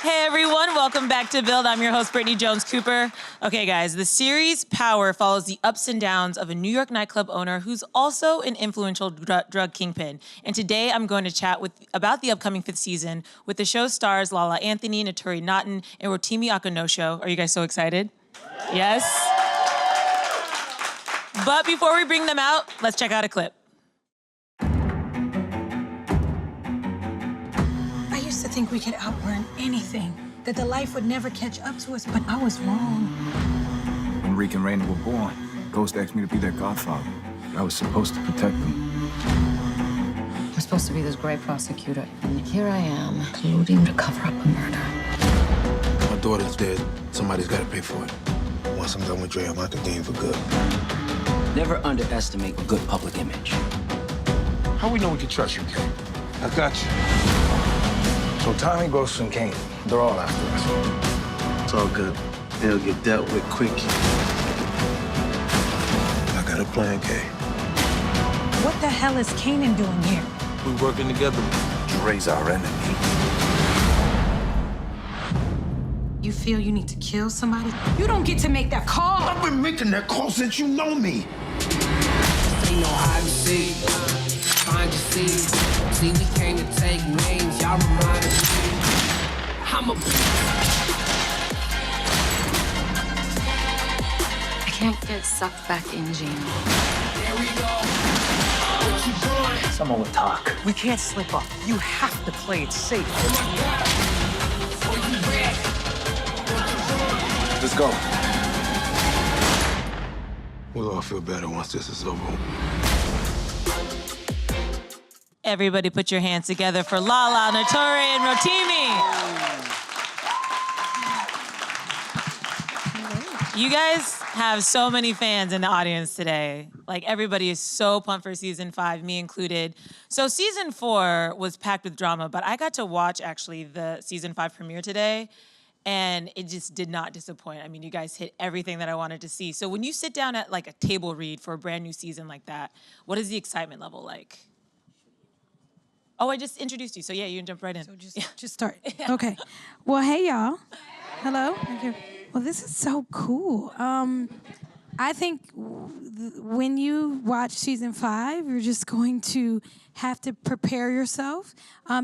Hey everyone, welcome back to Build. I'm your host, Brittany Jones-Cooper. Okay guys, the series Power follows the ups and downs of a New York nightclub owner who's also an influential drug kingpin. And today I'm going to chat about the upcoming 5th season with the show's stars Lala Anthony, Naturi Naughton, and Rotimi Akinosho. Are you guys so excited? Yes? But before we bring them out, let's check out a clip. I used to think we could outrun anything, that the life would never catch up to us, but I was wrong. When Reek and Raina were born, Ghost asked me to be their godfather. I was supposed to protect them. I'm supposed to be this great prosecutor, and here I am, colluding to cover up a murder. My daughter's dead. Somebody's got to pay for it. Once I'm done with Dre, I'm out the game for good. Never underestimate a good public image. How we know we can trust you, Kane? I got you. So Tommy, Ghost, and Kane, they're all after us. It's all good. They'll get dealt with quick. I got a plan, Kay. What the hell is Kanan doing here? We working together. Dre's our enemy. You feel you need to kill somebody? You don't get to make that call. I've been making that call since you know me. You know how to see, find your seed. See, we came to take names, y'all remind me. I'm a I can't get sucked back in, Gene. There we go. What you doing? Someone would talk. We can't slip up. You have to play it safe. Oh my God. Are you ready? Let's go. We'll all feel better once this is over. Everybody put your hands together for Lala, Naturi, and Rotimi. You guys have so many fans in the audience today. Like, everybody is so pumped for season 5, me included. So season 4 was packed with drama, but I got to watch, actually, the season 5 premiere today, and it just did not disappoint. I mean, you guys hit everything that I wanted to see. So when you sit down at, like, a table read for a brand new season like that, what is the excitement level like? Oh, I just introduced you, so yeah, you can jump right in. So just start. Okay. Well, hey, y'all. Hello. Thank you. Well, this is so cool. I think when you watch season 5, you're just going to have to prepare yourself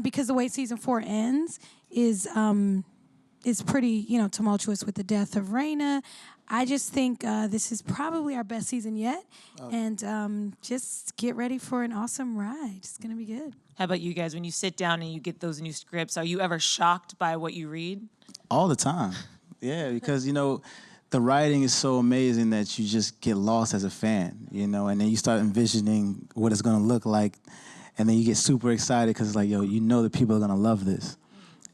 because the way season 4 ends is pretty, tumultuous with the death of Raina. I just think this is probably our best season yet, and just get ready for an awesome ride. It's gonna be good. How about you guys? When you sit down and you get those new scripts, are you ever shocked by what you read? All the time. Yeah, because, the writing is so amazing that you just get lost as a fan, and then you start envisioning what it's going to look like, and then you get super excited because it's like, the people are going to love this.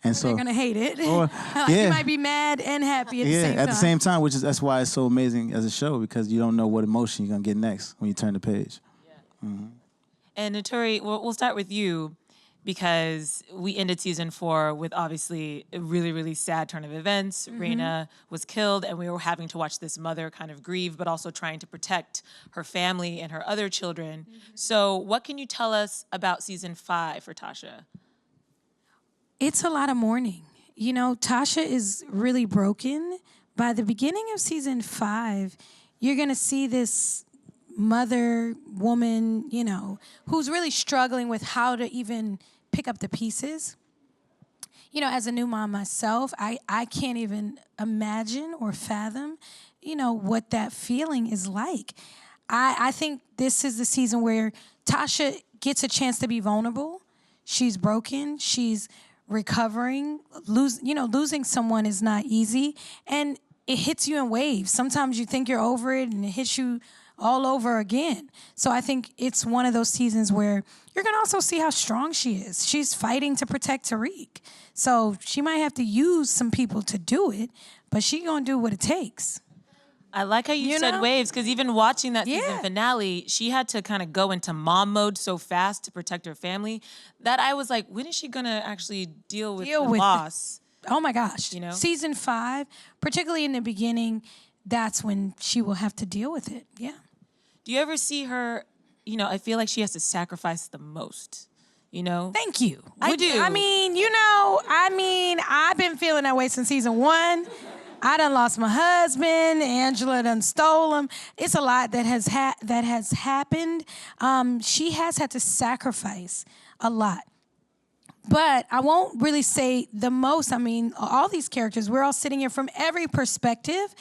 And so they're going to hate it. Or, You might be mad and happy at the same time. Yeah, at the same time, that's why it's so amazing as a show, because you don't know what emotion you're going to get next when you turn the page. Yeah. Mm-hmm. And Naturi, we'll start with you, because we ended season 4 with obviously a really, really sad turn of events. Mm-hmm. Raina was killed, and we were having to watch this mother kind of grieve, but also trying to protect her family and her other children. Mm-hmm. So what can you tell us about season 5 for Tasha? It's a lot of mourning. Tasha is really broken. By the beginning of season 5, you're going to see this mother, woman, who's really struggling with how to even pick up the pieces. As a new mom myself, I can't even imagine or fathom, what that feeling is like. I think this is the season where Tasha gets a chance to be vulnerable. She's broken. She's recovering. Losing someone is not easy, and it hits you in waves. Sometimes you think you're over it, and it hits you all over again. So I think it's one of those seasons where you're going to also see how strong she is. She's fighting to protect Tariq. So she might have to use some people to do it, but she's going to do what it takes. I like how you said waves, because even watching that season finale, she had to kind of go into mom mode so fast to protect her family that I was like, when is she going to actually deal with the loss? Oh my gosh. Season 5, particularly in the beginning, that's when she will have to deal with it. Yeah. Do you ever see her, I feel like she has to sacrifice the most, you know? Thank you. I do. I've been feeling that way since season 1. I done lost my husband. Angela done stole him. It's a lot that has happened. She has had to sacrifice a lot. But I won't really say the most. I mean, all these characters, we're all sitting here from every perspective.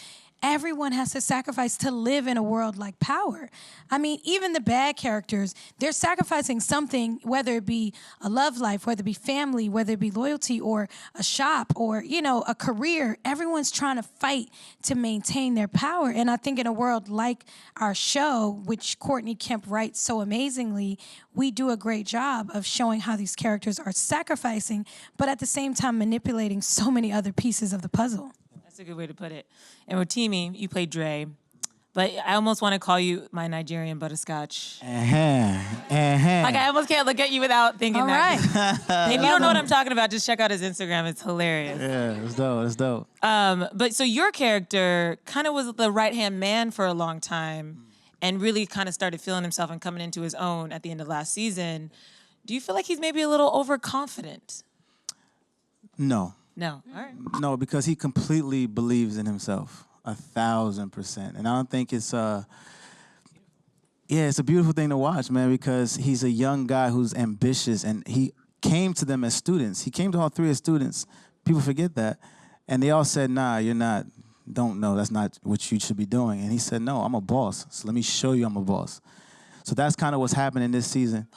Everyone has to sacrifice to live in a world like Power. I mean, even the bad characters, they're sacrificing something, whether it be a love life, whether it be family, whether it be loyalty or a shop or, a career. Everyone's trying to fight to maintain their power. And I think in a world like our show, which Courtney Kemp writes so amazingly, we do a great job of showing how these characters are sacrificing, but at the same time manipulating so many other pieces of the puzzle. That's a good way to put it. And Rotimi, you played Dre, but I almost want to call you my Nigerian butterscotch. Like I almost can't look at you without thinking All that. right. If you don't know what I'm talking about, just check out his Instagram. It's hilarious. Yeah, it's dope. It's dope. But so your character kind of was the right-hand man for a long time and really kind of started feeling himself and coming into his own at the end of last season. Do you feel like he's maybe a little overconfident? No. No. All right. No, because he completely believes in himself, 1,000%. And I don't think it's it's a beautiful thing to watch, man, because he's a young guy who's ambitious, and he came to them as students. He came to all 3 as students. People forget that. And they all said, nah, you're not, that's not what you should be doing. And he said, no, I'm a boss, so let me show you I'm a boss. So that's kind of what's happening this season.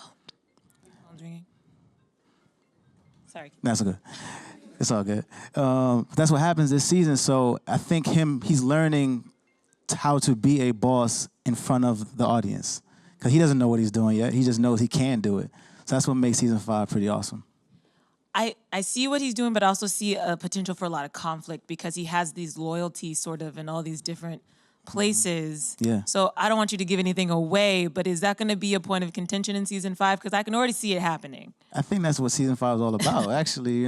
Phone's ringing. Sorry. That's good. It's all good. That's what happens this season. So I think he's learning how to be a boss in front of the audience, because he doesn't know what he's doing yet. He just knows he can do it. So that's what makes season 5 pretty awesome. I see what he's doing, but I also see a potential for a lot of conflict because he has these loyalties sort of in all these different places. Yeah. So I don't want you to give anything away, but is that going to be a point of contention in season 5? Because I can already see it happening. I think that's what season 5 is all about, actually,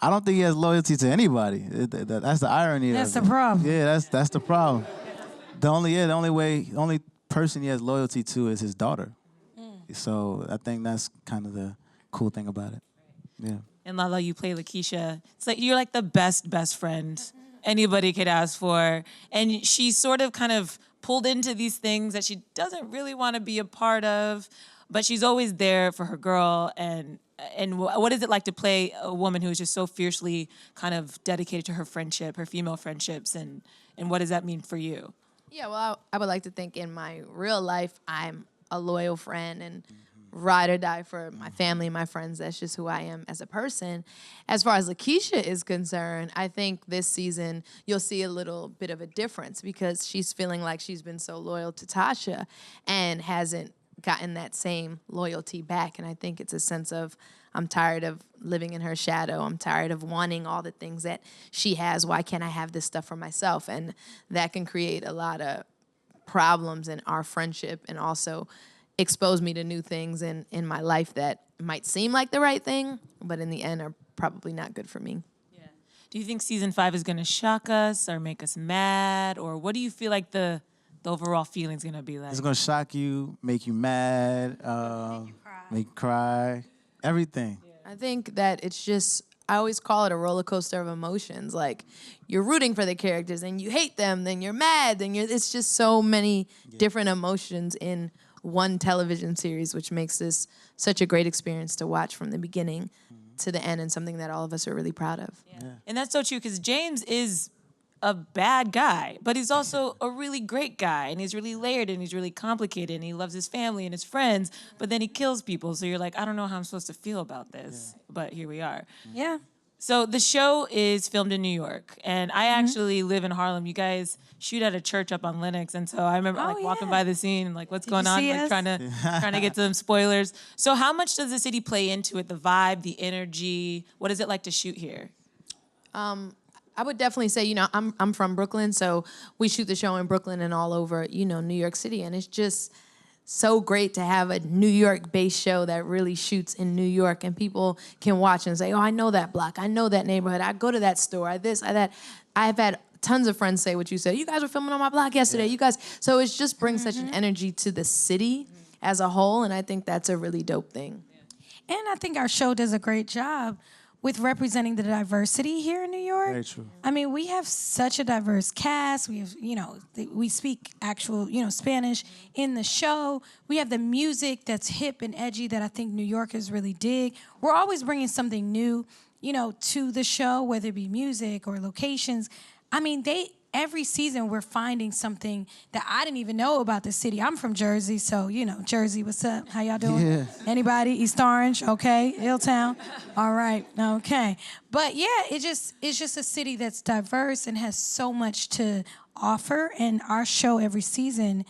I don't think he has loyalty to anybody. That's the irony. That's of the it. problem. Yeah, that's the problem. The only person he has loyalty to is his daughter. So I think that's kind of the cool thing about it. Yeah. And Lala, you play Lakeisha. It's like you're like the best friend anybody could ask for. And she's sort of kind of pulled into these things that she doesn't really want to be a part of, but she's always there for her girl. And what is it like to play a woman who is just so fiercely kind of dedicated to her friendship, her female friendships, and what does that mean for you? Yeah, well, I would like to think in my real life, I'm a loyal friend and ride or die for my family and my friends. That's just who I am as a person. As far as Lakeisha is concerned, I think this season you'll see a little bit of a difference because she's feeling like she's been so loyal to Tasha and hasn't gotten that same loyalty back. And I think it's a sense of, I'm tired of living in her shadow. I'm tired of wanting all the things that she has. Why can't I have this stuff for myself? And that can create a lot of problems in our friendship and also expose me to new things in my life that might seem like the right thing, but in the end are probably not good for me. Yeah. Do you think season 5 is going to shock us or make us mad? Or what do you feel like the overall feeling's going to be like? It's going to shock you, make you mad, make you cry, everything. I think that it's just, I always call it a roller coaster of emotions. Like, you're rooting for the characters and you hate them, then you're mad, then it's just so many different emotions in one television series, which makes this such a great experience to watch from the beginning to the end and something that all of us are really proud of. Yeah. And that's so true because James is a bad guy, but he's also a really great guy, and he's really layered, and he's really complicated, and he loves his family and his friends, but then he kills people. So you're like, I don't know how I'm supposed to feel about this, but here we are. Yeah. So the show is filmed in New York, and I actually live in Harlem. You guys shoot at a church up on Lenox, and so I remember walking by the scene and like, what's going on? Like trying to get some spoilers. So how much does the city play into it? The vibe, the energy. What is it like to shoot here? I would definitely say, I'm from Brooklyn, so we shoot the show in Brooklyn and all over, New York City, and it's just so great to have a New York-based show that really shoots in New York, and people can watch and say, oh, I know that block, I know that neighborhood, I go to that store, this, that. I've had tons of friends say what you said. You guys were filming on my block yesterday. You guys, so it just brings such an energy to the city as a whole, and I think that's a really dope thing. And I think our show does a great job with representing the diversity here in New York. Very true. I mean, we have such a diverse cast. We have, we speak actual, Spanish in the show. We have the music that's hip and edgy that I think New Yorkers really dig. We're always bringing something new, to the show, whether it be music or locations. I mean, every season we're finding something that I didn't even know about the city. I'm from Jersey, so Jersey, what's up? How y'all doing? Yeah. Anybody? East Orange? Okay. Hilltown? All right. Okay. But yeah, it's just a city that's diverse and has so much to offer. And our show every season,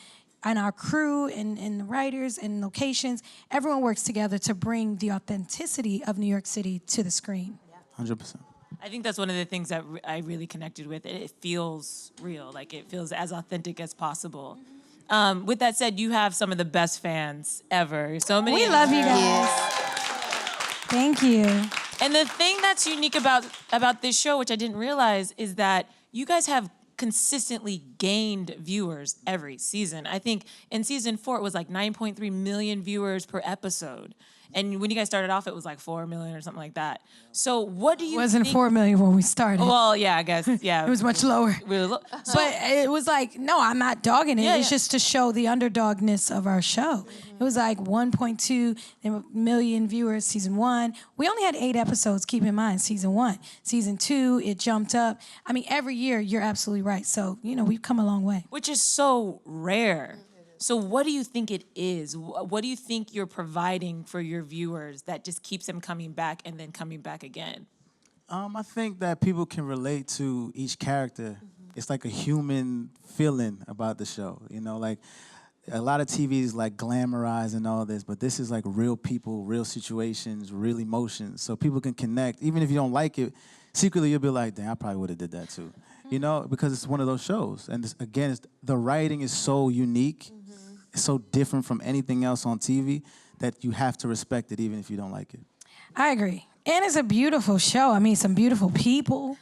and our crew and the writers and locations, everyone works together to bring the authenticity of New York City to the screen. 100%. I think that's one of the things that I really connected with. It feels real, like it feels as authentic as possible. With that said, you have some of the best fans ever. So many. We love you guys. Thank you. And the thing that's unique about this show, which I didn't realize, is that you guys have consistently gained viewers every season. I think in season 4, it was like 9.3 million viewers per episode. And when you guys started off, it was like 4 million or something like that. So what do you It wasn't think? 4 million when we started. Well, yeah, I guess, yeah. It was much lower. Really low. So, But it was like, no, I'm not dogging it. Yeah, It's yeah. just to show the underdogness of our show. It was like 1.2 million viewers season 1. We only had 8 episodes, keep in mind, season 1. Season 2, it jumped up. I mean, every year, you're absolutely right. So, we've come a long way. which is so rare. So what do you think it is? What do you think you're providing for your viewers that just keeps them coming back and then coming back again? I think that people can relate to each character. It's like a human feeling about the show. Like a lot of TV is like glamorized and all this, but this is like real people, real situations, real emotions. So people can connect. Even if you don't like it, secretly you'll be like, damn, I probably would have did that too. Because it's one of those shows. And the writing is so unique. It's so different from anything else on TV that you have to respect it even if you don't like it. I agree. And it's a beautiful show. I mean, some beautiful people.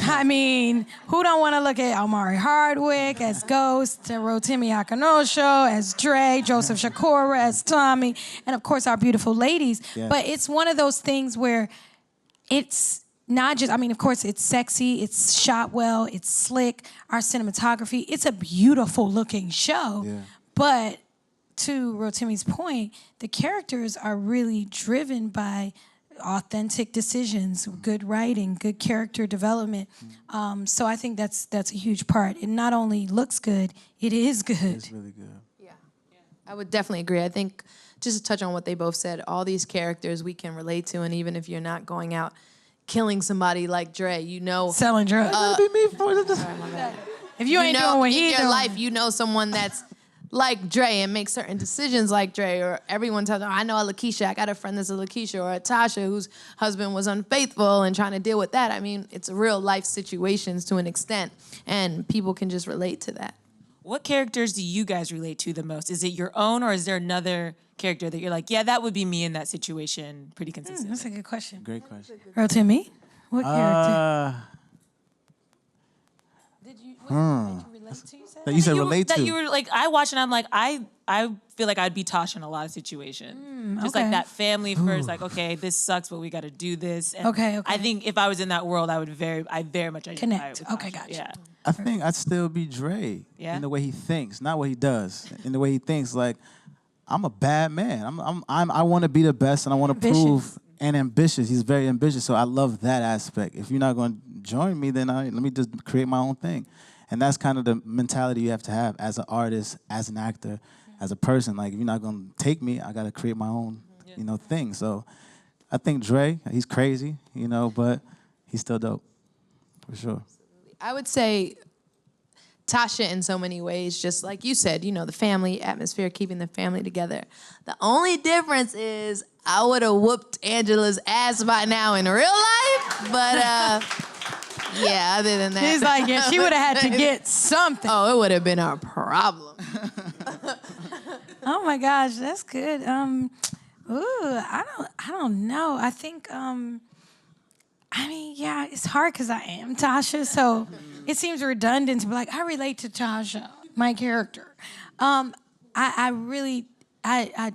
I mean, who don't want to look at Omari Hardwick as Ghost, Rotimi Akinosho as Dre, Joseph Shakura as Tommy, and of course our beautiful ladies. Yeah. But it's one of those things where it's not just, of course it's sexy, it's shot well, it's slick, our cinematography, it's a beautiful looking show. Yeah. But to Rotimi's point, the characters are really driven by authentic decisions, good writing, good character development. So I think that's a huge part. It not only looks good, it is good. It's really good. Yeah. I would definitely agree. I think just to touch on what they both said, all these characters we can relate to, and even if you're not going out killing somebody like Dre, Selling drugs. If you ain't doing what in he your doing. life, someone that's like Dre and make certain decisions like Dre, or everyone tells them, I know a Lakeisha, I got a friend that's a Lakeisha, or a Tasha whose husband was unfaithful and trying to deal with that. I mean, it's real life situations to an extent, and people can just relate to that. What characters do you guys relate to the most? Is it your own, or is there another character that you're like, yeah, that would be me in that situation pretty consistently? That's a good question. Great question. Rotimi, what character? Did you relate to? That you said you, relate that to. you were like, I watch and I'm like, I feel like I'd be Tasha in a lot of situations. Just okay. like that family first, like, okay, this sucks, but we got to do this. And Okay. I think if I was in that world, I very much identify Connect. with Okay, Tasha. gotcha. Yeah. I think I'd still be Dre Yeah? in the way he thinks, not what he does. In the way he thinks, like I'm a bad man. I want to be the best, and I want to prove and ambitious. He's very ambitious, so I love that aspect. If you're not going to join me, then let me just create my own thing, and that's kind of the mentality you have to have as an artist, as an actor, as a person. Like if you're not going to take me, I got to create my own, thing. So I think Dre, he's crazy, but he's still dope, for sure. I would say Tasha in so many ways, just like you said, the family atmosphere, keeping the family together. The only difference is I would have whooped Angela's ass by now in real life, but yeah, other than that. He's like, yeah, she would have had to get something. Oh, it would have been a problem. Oh my gosh, that's good. I don't know. I think yeah, it's hard because I am Tasha, so it seems redundant to be like, I relate to Tasha, my character. I really I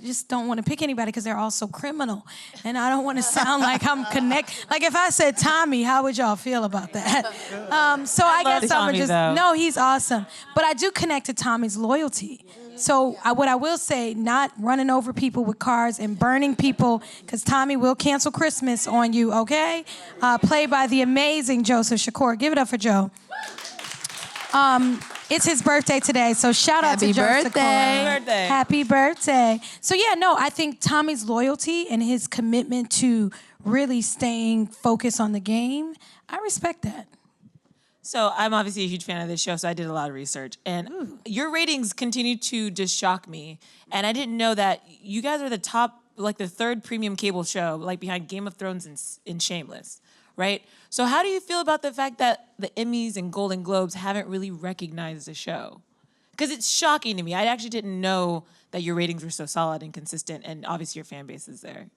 just don't want to pick anybody because they're all so criminal, and I don't want to sound like I'm Like if I said Tommy, how would y'all feel about that? So I guess I would just no, he's awesome, but I do connect to Tommy's loyalty. So what I will say, not running over people with cars and burning people, because Tommy will cancel Christmas on you. Okay, played by the amazing Joseph Shakur. Give it up for Joe. It's his birthday today, so shout out to Joseph. Happy birthday. Happy birthday. So yeah, no, I think Tommy's loyalty and his commitment to really staying focused on the game, I respect that. So I'm obviously a huge fan of this show, so I did a lot of research. And your ratings continue to just shock me. And I didn't know that you guys are the top, like the third premium cable show, like behind Game of Thrones and Shameless, right? So how do you feel about the fact that the Emmys and Golden Globes haven't really recognized the show? Because it's shocking to me. I actually didn't know that your ratings were so solid and consistent, and obviously your fan base is there.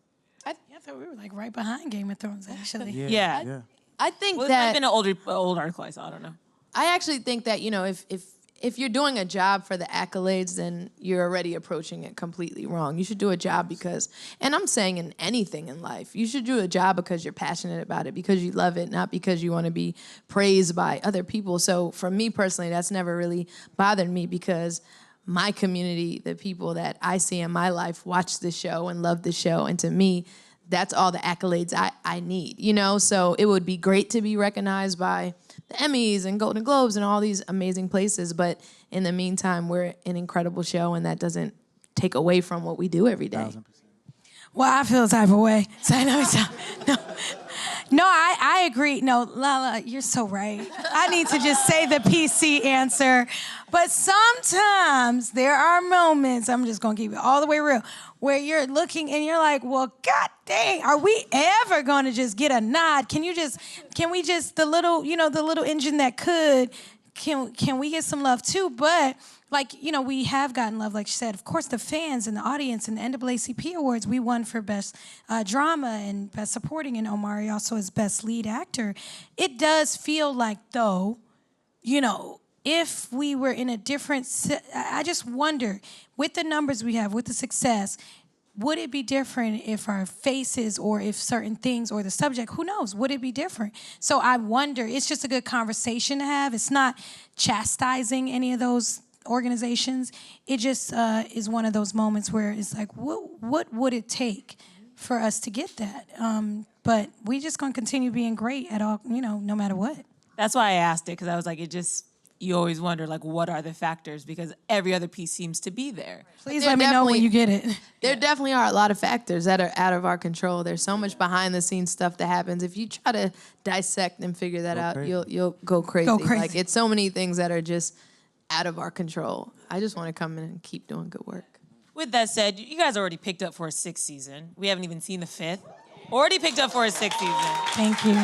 I thought we were like right behind Game of Thrones, actually. Yeah. I think Well, it that might have been an old article I saw. I don't know. I actually think that, you know, if you're doing a job for the accolades, then you're already approaching it completely wrong. You should do a job because, and I'm saying in anything in life, you should do a job because you're passionate about it, because you love it, not because you want to be praised by other people. So for me personally, that's never really bothered me because my community, the people that I see in my life, watch the show and love the show. And to me, that's all the accolades I need, you know? So it would be great to be recognized by the Emmys and Golden Globes and all these amazing places. But in the meantime, we're an incredible show, and that doesn't take away from what we do every day. 1,000%. Well, I feel the type of way. So no, I agree. No, Lala, you're so right. I need to just say the PC answer. But sometimes there are moments, I'm just going to keep it all the way real, where you're looking and you're like, well, God dang, are we ever going to just get a nod? Can we just, the little engine that could, can we get some love too? But like, you know, we have gotten love, like she said. Of course, the fans and the audience and the NAACP Awards, we won for Best Drama and Best Supporting, and Omari also as Best Lead Actor. It does feel like, though, you know, if we were in a different, I just wonder, with the numbers we have, with the success, would it be different if our faces or if certain things or the subject, who knows, would it be different? So I wonder, it's just a good conversation to have. It's not chastising any of those organizations. It just is one of those moments where it's like, what would it take for us to get that? But we just gonna continue being great at all, you know, no matter what. That's why I asked it, because I was like, you always wonder, like, what are the factors? Because every other piece seems to be there. Please let me know when you get it. There definitely are a lot of factors that are out of our control. There's so much behind the scenes stuff that happens. If you try to dissect and figure that out, you'll go crazy. Like, it's so many things that are just out of our control. I just want to come in and keep doing good work. With that said, you guys already picked up for a 6th season. We haven't even seen the 5th. Already picked up for a 6th season. Thank you.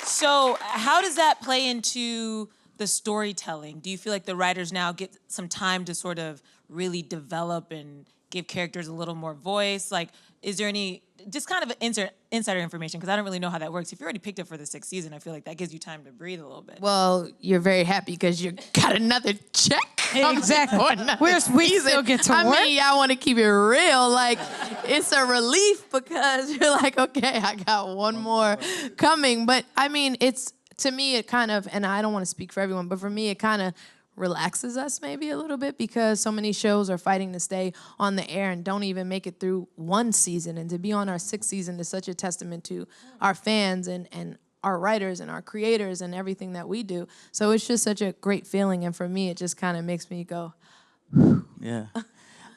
So how does that play into the storytelling? Do you feel like the writers now get some time to sort of really develop and give characters a little more voice? Like, is there any, just kind of insider information, because I don't really know how that works. If you already picked up for the 6th season, I feel like that gives you time to breathe a little bit. Well, you're very happy because you got another check. Exactly. We still get to work. I mean, y'all want to keep it real. Like, it's a relief because you're like, okay, I got one more coming. But I mean, to me, it kind of, and I don't want to speak for everyone, but for me, it kind of relaxes us maybe a little bit because so many shows are fighting to stay on the air and don't even make it through one season. And to be on our 6th season is such a testament to our fans and our writers and our creators and everything that we do. So it's just such a great feeling. And for me, it just kind of makes me go, yeah.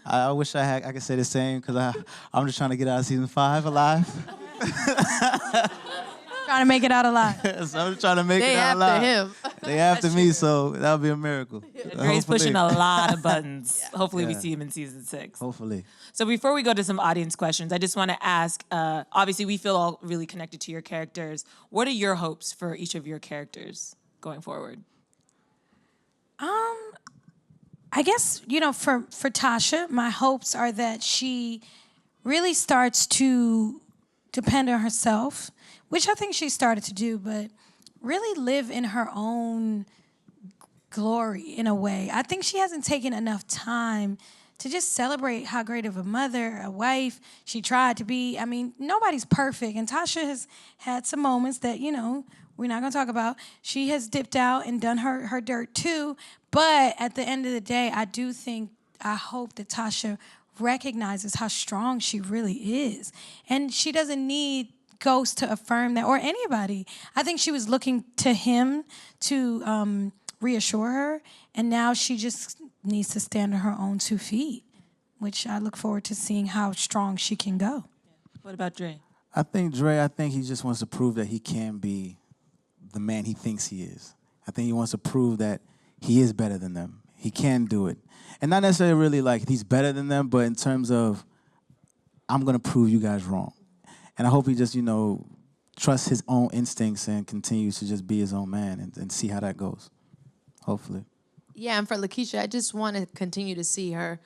I wish I could say the same, because I'm just trying to get out of season 5 alive. Trying to make it out alive. So I'm trying to make it out alive. They after him. They after me, so that would be a miracle. Gray's pushing a lot of buttons. Hopefully we see him in season 6. Hopefully. So before we go to some audience questions, I just want to ask, obviously we feel all really connected to your characters. What are your hopes for each of your characters going forward? I guess, you know, for Tasha, my hopes are that she really starts to depend on herself, which I think she started to do, but really live in her own glory in a way. I think she hasn't taken enough time to just celebrate how great of a mother, a wife she tried to be. I mean, nobody's perfect, and Tasha has had some moments that, we're not gonna talk about. She has dipped out and done her dirt too, but at the end of the day, I hope that Tasha recognizes how strong she really is. And she doesn't need Ghost to affirm that, or anybody. I think she was looking to him to reassure her, and now she just needs to stand on her own 2 feet, which I look forward to seeing how strong she can go. What about Dre? I think he just wants to prove that he can be the man he thinks he is. I think he wants to prove that he is better than them. He can do it. And not necessarily really like he's better than them, but in terms of, I'm going to prove you guys wrong. And I hope he just, trusts his own instincts and continues to just be his own man and see how that goes, hopefully. Yeah, and for Lakeisha, I just want to continue to see her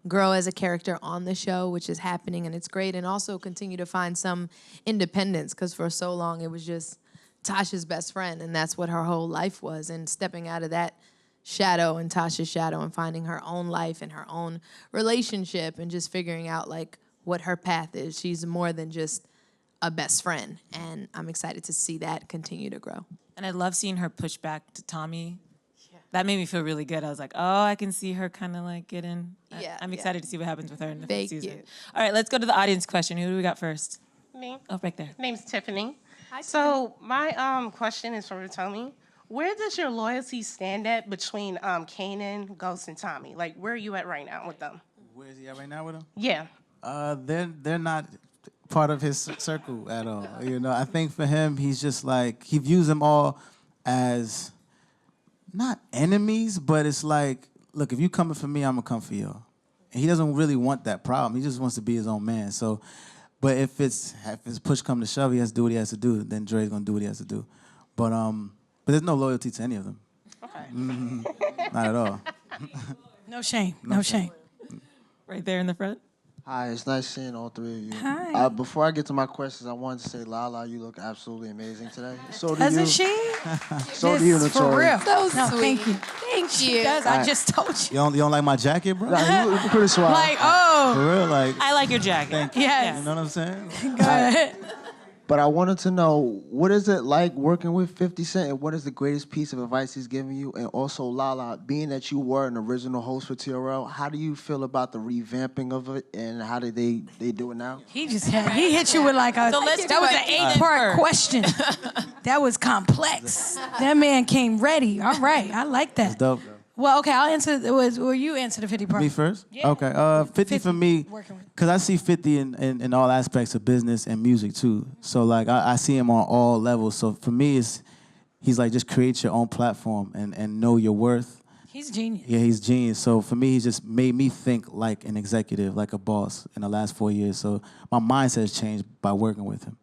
grow as a character on the show, which is happening, and it's great, and also continue to find some independence, because for so long it was just Tasha's best friend, and that's what her whole life was, and stepping out of that shadow and Tasha's shadow and finding her own life and her own relationship and just figuring out like what her path is. She's more than just a best friend, and I'm excited to see that continue to grow. And I love seeing her push back to Tommy. That made me feel really good. I was like, oh, I can see her kind of like get in. I'm excited to see what happens with her in the fifth season. You. All right, let's go to the audience question. Who do we got first? Me. Oh, right there. Name's Tiffany. Hi, so my question is for Tommy. Where does your loyalty stand at between Kanan, Ghost, and Tommy? Like, where are you at right now with them? Where is he at right now with him? Yeah. They're not part of his circle at all. I think for him, he's just like, he views them all as not enemies, but it's like, look, if you coming for me, I'm gonna come for you. And he doesn't really want that problem. He just wants to be his own man. So, but if push come to shove, he has to do what he has to do. Then Dre's gonna do what he has to do. But there's no loyalty to any of them. Okay. Not at all. No shame. No shame. Right there in the front. Hi, it's nice seeing all 3 of you. Hi. Before I get to my questions, I wanted to say, Lala, you look absolutely amazing today. So do Doesn't you. she? So do you, Naturi. For real. So no, sweet. thank you. Thank you. Does. I just told you. You don't like my jacket, bro? Nah, you look pretty suave. Like, oh. For real, like. I like your jacket. Thank you. Yes. You know what I'm saying? Go ahead. But I wanted to know, what is it like working with 50 Cent, and what is the greatest piece of advice he's given you? And also, Lala, being that you were an original host for TRL, how do you feel about the revamping of it, and how did they do it now? He hit you with like a, So let's that was an 8-part question. That was complex. That man came ready. All right, I like that. It's dope, though. Well, okay, I'll answer. Will you answer the 50 part? Me first? Yeah. Okay. 50 for me, because I see 50 in all aspects of business and music too. So like I see him on all levels. So for me, he's like, just create your own platform and know your worth. He's genius. Yeah, he's genius. So for me, he just made me think like an executive, like a boss in the last 4 years. So my mindset has changed by working with him.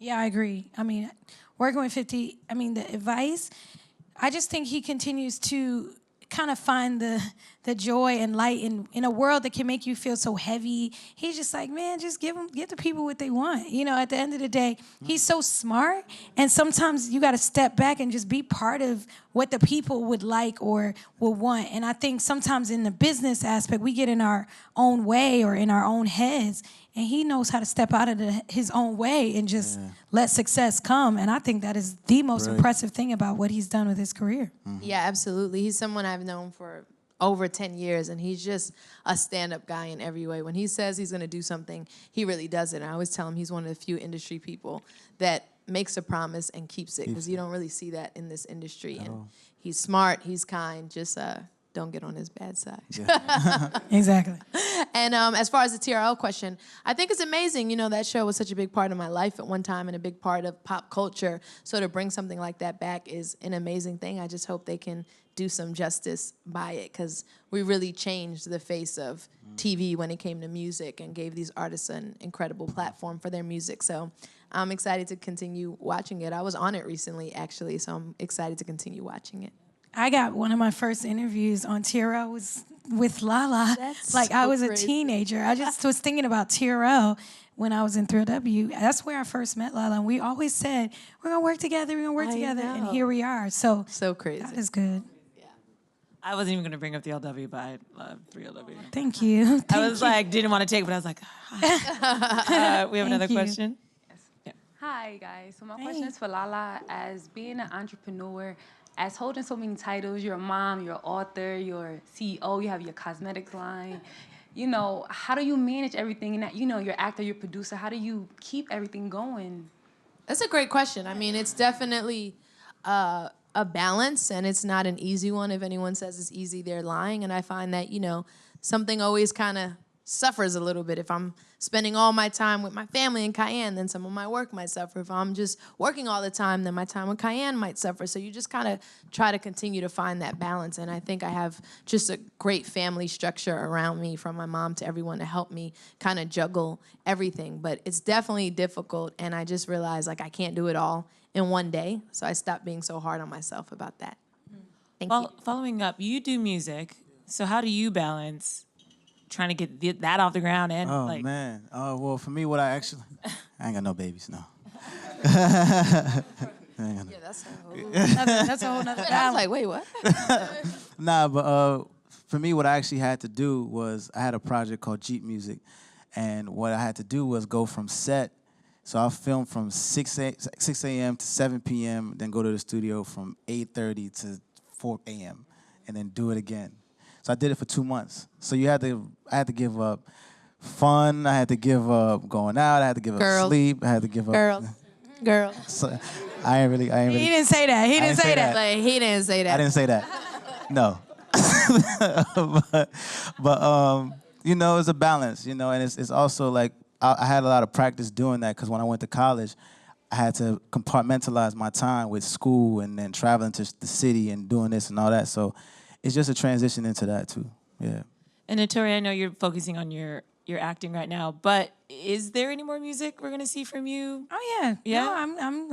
Yeah, I agree. I mean, working with 50, the advice, I just think he continues to kind of find the joy and light in a world that can make you feel so heavy. He's just like, man, just give the people what they want. At the end of the day, he's so smart, and sometimes you got to step back and just be part of what the people would like or would want. And I think sometimes in the business aspect, we get in our own way or in our own heads, and he knows how to step out of his own way and just let success come. And I think that is the most impressive thing about what he's done with his career. Mm-hmm. Yeah, absolutely. He's someone I've known for over 10 years, and he's just a stand-up guy in every way. When he says he's going to do something, he really does it. And I always tell him he's one of the few industry people that makes a promise and keeps it, because you don't really see that in this industry. And he's smart, he's kind, just don't get on his bad side. Yeah. Exactly. And as far as the TRL question, I think it's amazing. That show was such a big part of my life at one time and a big part of pop culture. So to bring something like that back is an amazing thing. I just hope they can do some justice by it, because we really changed the face of TV when it came to music and gave these artists an incredible platform for their music. So I'm excited to continue watching it. I was on it recently, actually, so I'm excited to continue watching it. I got one of my first interviews on TRL was with Lala. That's like, so I was crazy. a teenager. I just was thinking about TRL when I was in Thrill W. That's where I first met Lala. And we always said, we're going to work together, we're going to work together. And here we are. So crazy. that is good. I wasn't even gonna bring up the LW, but I love 3LW. Thank you. I was like, didn't want to take it, but I was like, we have another question. Hi, guys. So my question is for Lala. As being an entrepreneur, as holding so many titles, you're a mom, you're an author, you're CEO, you have your cosmetics line. You know, how do you manage everything? And that, you know, you're actor, you're producer. How do you keep everything going? That's a great question. I mean, it's definitely a balance, and it's not an easy one. If anyone says it's easy, they're lying. And I find that, you know, something always kind of suffers a little bit. If I'm spending all my time with my family in Cayenne, then some of my work might suffer. If I'm just working all the time, then my time with Cayenne might suffer. So you just kind of try to continue to find that balance. And I think I have just a great family structure around me, from my mom to everyone, to help me kind of juggle everything. But it's definitely difficult, and I just realized, like, I can't do it all in one day. So I stopped being so hard on myself about that. Thank you. Following up, you do music. So how do you balance trying to get that off the ground and man. Well, for me, what I actually, I ain't got no babies, no. That's a whole nother I was like, wait, what? Nah, but for me, what I actually had to do was, I had a project called Jeep Music, and what I had to do was go from set. So I filmed from 6 a.m. to 7 p.m., then go to the studio from 8:30 to 4 a.m., and then do it again. So I did it for 2 months. So I had to give up fun. I had to give up going out. I had to give up sleep. I had to give up. Girls. So I ain't really. He didn't say that. He didn't say that. Like, he didn't say that. I didn't say that. No. but you know, it's a balance. You know, and it's also like I had a lot of practice doing that, because when I went to college, I had to compartmentalize my time with school and then traveling to the city and doing this and all that. So it's just a transition into that too. Yeah. And Naturi, I know you're focusing on your acting right now, but is there any more music we're gonna see from you? Oh yeah. Yeah? No,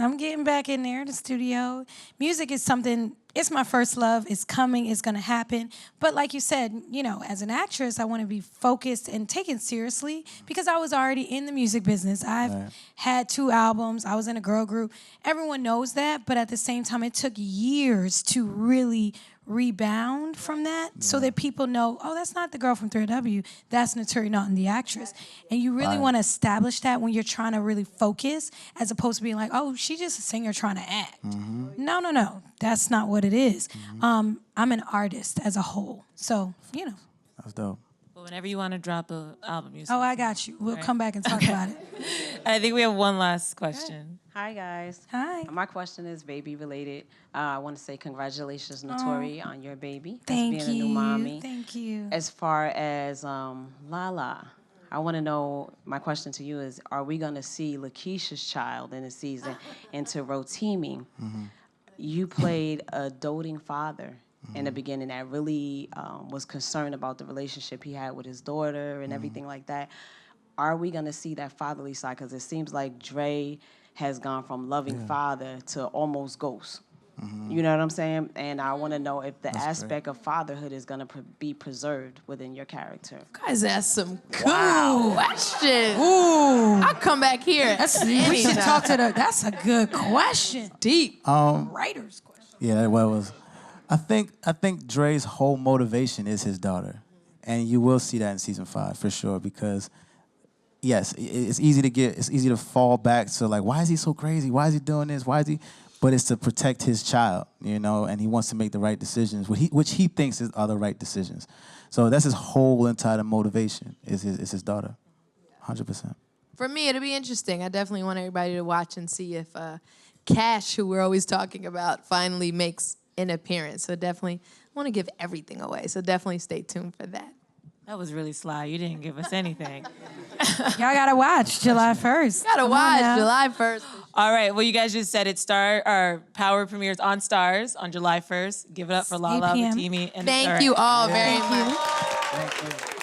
I'm getting back in there, the studio. Music is something, it's my first love. It's coming, it's gonna happen. But like you said, you know, as an actress, I wanna be focused and taken seriously, because I was already in the music business. I've had 2 albums, I was in a girl group. Everyone knows that, but at the same time, it took years to really rebound from that, so that people know, oh, that's not the girl from 3W, that's Naturi Naughton, the actress. And you really want to establish that when you're trying to really focus, as opposed to being like, oh, she's just a singer trying to act. No, that's not what it is. I'm an artist as a whole, so, you know. That's dope. Well, whenever you want to drop an album, I got you. We'll come back and talk about it. I think we have one last question. Hi, guys. Hi. My question is baby related. I want to say congratulations, Naturi, on your baby. Thank being a new mommy. Thank you. As far as Lala, I want to know, my question to you is, are we going to see Lakeisha's child in the season into Rotimi? You played a doting father in the beginning that really was concerned about the relationship he had with his daughter and everything like that. Are we going to see that fatherly side? Because it seems like Dre has gone from loving father to almost ghost. You know what I'm saying? And I want to know if the aspect of fatherhood is going to be preserved within your character. You guys asked some good questions. I'll come back here. We should talk to that's a good question. Deep. Writer's question. Yeah, well, it was. I think Dre's whole motivation is his daughter, and you will see that in season 5 for sure. Because yes, it's easy to fall back to like, why is he so crazy? Why is he doing this? Why is he? But it's to protect his child, you know, and he wants to make the right decisions, which he thinks are the right decisions. So that's his whole entire motivation is his daughter, 100%. For me, it'll be interesting. I definitely want everybody to watch and see if Cash, who we're always talking about, finally makes an appearance. So definitely want to give everything away. So definitely stay tuned for that. That was really sly. You didn't give us anything. Y'all gotta watch July 1st. Gotta watch July 1st. All right. Well, you guys just said it. Our Power premieres on Stars on July 1st. Give it up for Lala, Rotimi, and Thank you all very much. Thank you.